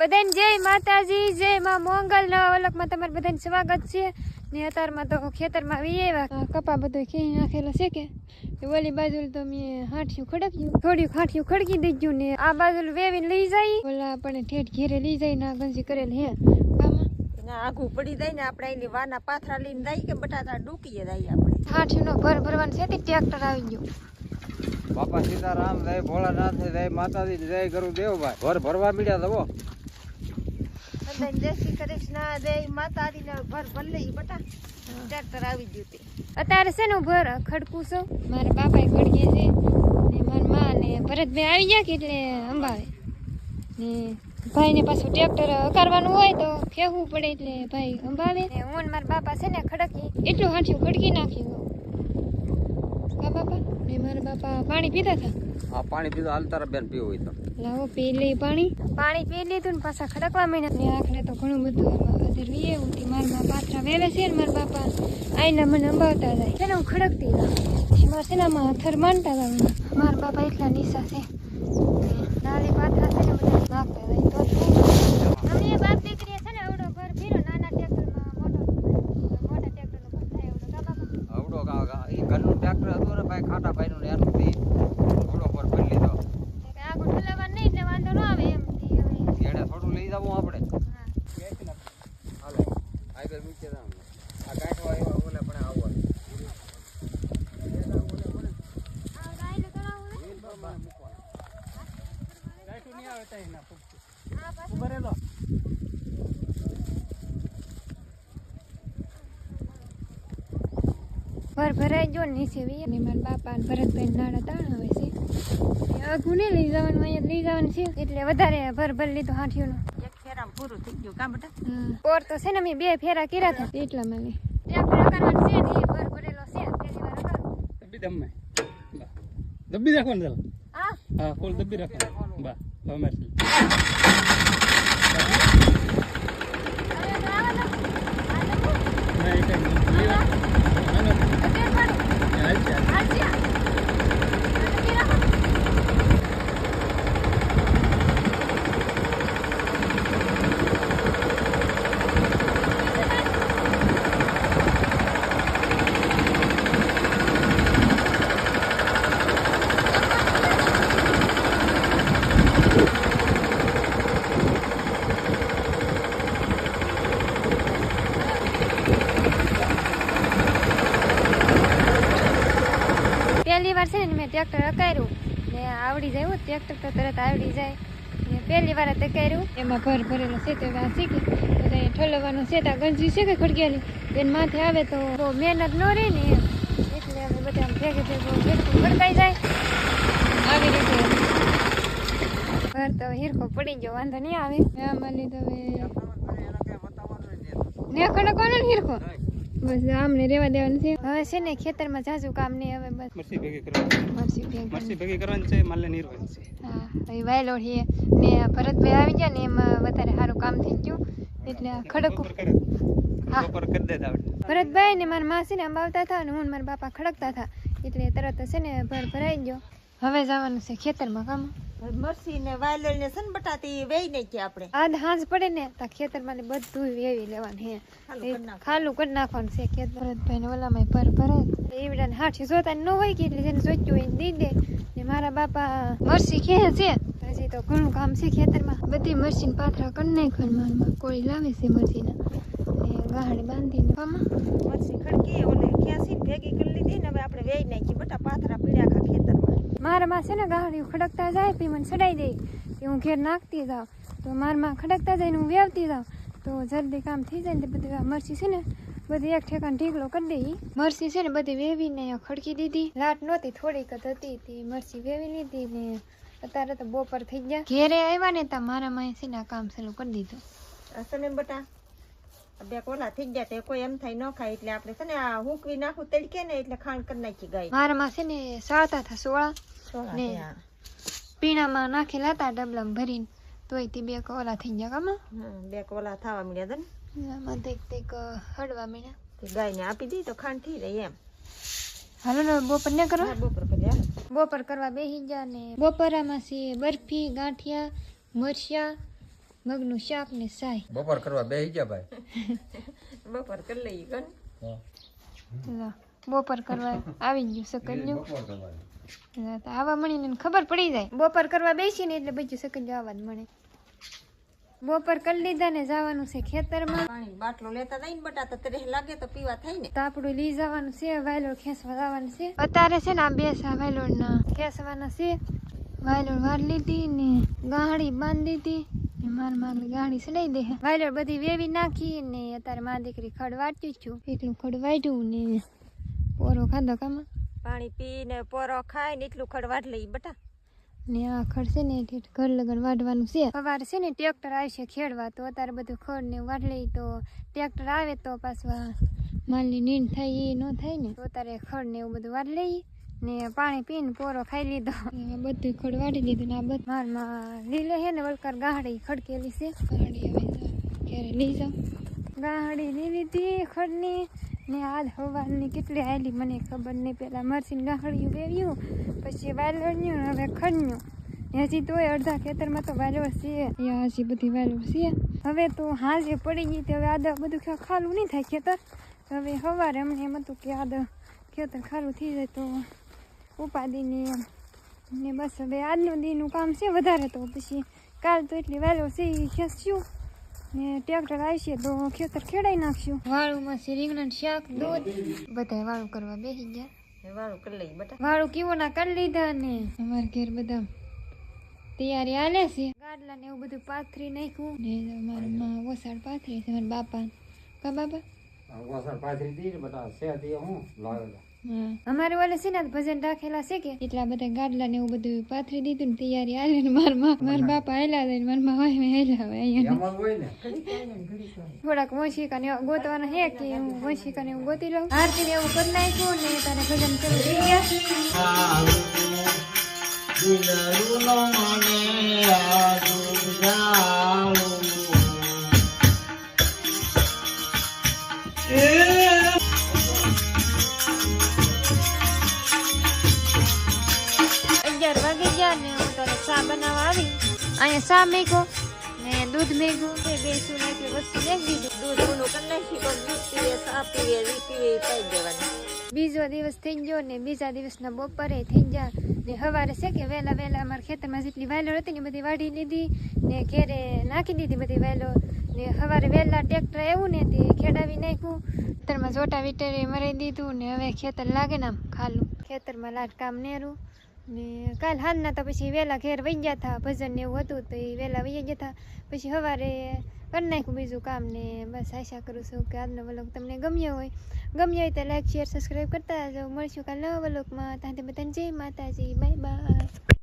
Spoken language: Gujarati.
બધાને જય માતાજી, જય માં મોંગલ. નવા વલકમાં તમારું બધાને સ્વાગત છે. ને અત્યારમાં તો ખેતરમાં વીએવા કપા બધો ખેઈ નાખેલો છે કે ઓલી બાજુ તો મેં હાંઠિયું ખડક્યું, થોડીક હાંઠિયું ખડકી દીધું ને આ બાજુ વેવીને લઈ જાય. ઓલા આપણે ઠેઠ ઘેરે લઈ જાય ના ગંજી કરેલ હે આઘું પડી જાય ને આપણે એની વાના પાથરા લઈને જાય કે બટાટા ડૂકીએ જાય. આપણે હાંઠિયું નો ભરવાનું છે તે ટ્રેક્ટર આવી ગયું. બાપા સીતારામ જય ભોળાનાથ જય માતાજી જય ગુરુ દેવભાઈ ભર ભરવા મળ્યા તો જય શ્રી કૃષ્ણ જય માતાજી ને ભર ભલે બટા ટ્રેક્ટર આવી ગયું તે અત્યારે છે ને ભર ખડકું છો મારા બાપા ખડકે છે ને મારા માં ને ભરતભાઈ આવી ગયા કે એટલે અંબાવે ને ભાઈ ને પાછું ટ્રેક્ટર કરવાનું હોય તો ખેવું પડે એટલે ભાઈ અંબાવે ને હું ને મારા બાપા છે ને ખડકી એટલું હાંઠિયું ખડકી નાખ્યું. કા બાપા ને મારા બાપા પાણી પીતા હતા. આ પાણી પીધું હાલ તારા બેન પીવું હોય તો લાવો પી લઈ પાણી પી લીધું ને પાછા ખડકવા માંડ્યા ને આખરે તો ઘણું બધું અધરવી એવું કે મારા પાથરા વેવે છે ને મારા બાપા આઈના મને અંબાવતા જાય છે ને હું ખડકતી જાઉં મારા સેનામાં થર માનતા જાઉં. મારા બાપા એટલા નિશા છે નાલી પાથરા છે ને બધા નાખતા જાય તો અમે બાપ દીકરી છે ને આવડો ઘર ફીરો નાના ટ્રેક્ટરમાં મોટા ટ્રેક્ટરનો ઘર થાય આવડો કા બાપા આવડો એ ઘરનું ટ્રેક્ટર હતું ને ભાઈ ખાટા ભાઈ નું એનું થી થોડો પર ભરી લીધો આગળ ઠલવવા નહીં એટલે વાંધો ન આવે એમ થી હવે એડે થોડું લઈ જવું આપણે. હા હાલો આગળ મૂકી દઉં આ ગાંઠો આવ્યો ઓલે પણ આવો ભરાઈ જો નીચે અને મારા બાપા ભરતભાઈ નાડા તાણ આવે છે આઘું નહીં લઈ જવાનું અહીંયા લઈ જવાનું છે એટલે વધારે ભર લીધું હાંઠિયું એક ફેરામાં પૂરું થઈ ગયું કા બટા. ઓર તો છે ને મેં 2 ફેરા કર્યા હતા એટલા મને ટ્રેક્ટર કરવાનું છે ને એ ભરેલો છે પહેલી વાર કરું દબ્બી રાખવાનું ચાલો. હા હા ફૂલ દબ્બી રાખવાનું બા હવે પહેલી વાર છે ને મેં ટ્રેક્ટર અકાર્યું ને આવડી જાય હો ટ્રેક્ટર તો તરત આવડી જાય ને પહેલી વાર અકાર્યું એમાં ભરેલો છે તો આ શીખી બધા ઠલવવાનું છે તો ગંજી છે કે ખડકેલી એને માથે આવે તો બહુ મહેનત ન રહે ને એટલે અમે બધા ભેગું ખડકાઈ જાય આવી રીતે ભર તો હીરખો પડી ગયો વાંધો નહીં આવે આમાં લીધો હવે ને ખડકવાનો ને હીરખો બસ આમને રેવા દેવાનું છે. હવે છે ને ખેતરમાં જાજુ કામ નહીં હવે બસ મરસી ભેગી કરવાની મરસી ભેગી કરવાની છે માલે નીરવાની છે. હા હવે વાયલો છે ને ભરતભાઈ આવી ગયા ને એમાં વધારે સારું કામ થઈ ગયું એટલે ખડકું હા બપોર કરી દેતા આવડે. ભરતભાઈ ને મારા માસી ને અંબાવતા હતા અને હું મારા બાપા ખડકતા હતા એટલે તરત છે ને ભરાઈ ગયો. હવે જવાનું છે ખેતરમાં કામ મરસી ને વાયલર ને સન બટાતી વેઈ નહીં કે આપણે આજ હાંજ પડે ને તો ખેતરમાં બધું વેવી લેવાનું હે ખાલું કરી નાખવાનું છે ખેતર. ભરતભાઈ ને ઓલામાં ભરાય એવડા ને હાથી જોતા ન હોય કે એટલે જેને જોઈતું હોય દઈ દે ને મારા બાપા મરસી ખે છે હજી તો ઘણું કામ છે ખેતરમાં બધી મરસી ને પાથરા કરી નાખવાનું મારમાં કોળી લાવે છે મરસીના ને ગાહડે બાંધીને મરસી ખડકી ઓલે ક્યાંસી ભેગી કરી લીધી ને હવે આપણે વેઈ નાખી બટા પાથરા પીડ્યા ખા ખેતરમાં. મારા માં છે ને ગાહડી ખડકતા જાય પછી મને ચડાઈ દે કે હું ઘેર નાખતી જાઉં તો મારા માં ખડકતા જાય ને હું વેવતી જાઉં તો જલ્દી કામ થઈ જાય ને બધી મરસી છે ને બધી એક ઠેકાણ ઢીકલો કરી દઈ. મરસી છે ને બધી વેવીને ખડકી દીધી લાટ નહોતી થોડીક જ હતી તે મરસી વેવી લીધી ને અત્યારે તો બપોર થઈ ગયા ઘેરે આવ્યા ને તા મારા માં છે ને કામ ચાલુ કરી દીધું. અસને બટા બે કોલા થઈ ગયા તે કોઈ એમ થાય ન ખાય એટલે આપણે છે ને આ હુંકવી નાખું તડકે ને એટલે ખાંડ કરી નાખી ગાય. મારા માં છે ને સાળતા હતા સોળા ને પીણામાં નાખેલા હતા ડબલામાં ભરીને તોય તે 2 કોલા થઈ ગયા કામ 2 કોલા થવા મળ્યા ને આમાં દેખ હળવા મીણા ગાય ને આપી દી તો ખાંડ થઈ રહી એમ. હાલો ને બપોર ને કરો બપોર કર્યા બપોર કરવા બેસી ગયા ને બપોરામાં છે બરફી ગાંઠિયા મરચા મગનું શાક ને સાય. બપોર કરવા બેસી ગયા ભાઈ. બપોર કરી લઈએ ગણ. લો, બપોર કરવા આવી ગયું સકલ્યું. બપોર કરવાની. તો આવા મળીને ખબર પડી જાય બપોર કરવા બેસી ને એટલે બીજું સકલ્યું આવા જ મળે. બપોર કરી લીધા ને જવાનું છે ખેતરમાં. પાણી બાટલો લેતા જાય ને બટા તો તરે લાગે તો પીવા થાય ને. તાપડું લઈ જવાનું છે, વાયલોડ ખેંચવા જવાનું છે. અત્યારે છે ને આ બે વાયલોડ ના ખેંચવાના છે. વાયલોડ વાર લીધી ને ગાડી બાંધી દીધી. માર ગાડી ચડાઈ દે. વાયલોડ બધી વેવી નાખી ને અત્યારે મારી દીકરી ખડ વાટી છું. એટલું ખડ વાટ્યું ને પોરો ખાધો કામાં. પાણી પીને પોરો ખાય ને એટલું ખડવાટ લઈ બટા. ને આ ખડ છે ને એટલે ઘર લગન વાઢવાનું છે. સવારે છે ને ટ્રેક્ટર આવશે ખેડવા તો અત્યારે બધું ખડ ને વાઢ લઈ તો ટ્રેક્ટર આવે તો પાછું માલની નીંદ થાય એ ન થાય ને તો અત્યારે ખડ ને એવું બધું વાઢ લઈ ને પાણી પીને પોરો ખાઈ લીધો. બધું ખડ વાઢી લીધું ને આ બધું મારમાં લીલે છે ને વળકાર ગાહડી ખડકેલી છે. ગાહડી હવે ક્યારે લઈ જાઉં. ગાહડી લઈ લીધી ખડની ને આજ હવારની કેટલી આવેલી મને ખબર નહીં. પેલા મરસીને ગાહડિયું વેવ્યું પછી વાલોડ્યું હવે ખડ્યું. હજી તોય અડધા ખેતરમાં તો વાલોડ છે. હજી બધી વાલોડ છે. હવે તો હાજે પડી ગઈ તો હવે આદા બધું ખાલું નહીં થાય ખેતર. હવે સવારે અમને એમ હતું કે આદા ખેતર ખાલું થઈ જાય તો ઉપાડીને ને બસ હવે આજનું દીનું કામ છે વધારે તો પછી કાલ તો એટલી વાલોડ છે એ ખેંચ્યું ને ટ્રેક્ટર આવશે તો ખેતર ખેડાઈ નાખશું. વાળુમાં છે રીંગણા શાક દૂધ બધા વાળું કરવા બેસી ગયા. વાળું કરી લઈએ બટા. વાળું કેવો ના કરી લીધા ને અમારે ઘેર બધા તૈયારી હાલે છે. ગાડલા ને એવું બધું પાથરી નાખ્યું ને મારા માં વસાડ પાથરી છે મારા બાપા. કા બાપા હા અમારે ઓલે છે ને ભજન રાખેલા છે કે એટલા બધા ગાડલા ને એવું બધું પાથરી દીધું ને તૈયારી હાલે ને મારા બાપા હેલા જાય મારા માં હોય હેલા હોય અહીંયા થોડાક વંશિકા ને ગોતવાના હે કે હું વંશિકા ને એવું ગોતી લઉં. આરતી ને એવું કરી નાખ્યું ને તારે ભજન શરૂ થઈ ગયા. 11 વાગી ગયા ને હું તારે ચા બનાવવા આવી. અહીંયા ચા મેગો ને દૂધ મેગું બે સુને એટલી વસ્તુ મેગી દીધું. દૂધ ઊનું કરી નાખી પણ દૂધ પીવે ચા પીવે રી પીવે એ પાઈ દેવાની. બીજો દિવસ થઈ ગયો ને બીજા દિવસના બપોરે થઈ ગયા ને સવારે છે કે વહેલા અમારા ખેતરમાં જેટલી વાયલોડ હતી ને બધી વાઢી લીધી ને ઘેરે નાખી દીધી બધી વાયલોડ ને સવારે વહેલા ટ્રેક્ટર આવ્યું ને તે ખેડાવી નાખ્યું. ખેતરમાં જોટા વીટરે મરાઈ દીધું ને હવે ખેતર લાગે ને આમ ખાલું. ખેતરમાં લાટ કામ નેરું ને કાલ હાલના તો પછી વહેલા ઘેર વહી ગયા હતા. ભજન ને એવું હતું તો એ વહેલા વહી ગયા હતા. પછી સવારે કરી નાખ્યું બીજું કામ ને બસ આશા કરું છું કે આજનો વ્લોગ તમને ગમ્યો હોય તો લાઈક શેર સબસ્ક્રાઈબ કરતા જાઓ. મળશું કાલ નવા વ્લોગમાં. ત્યાંથી બધાને જય માતાજી. Bye bye.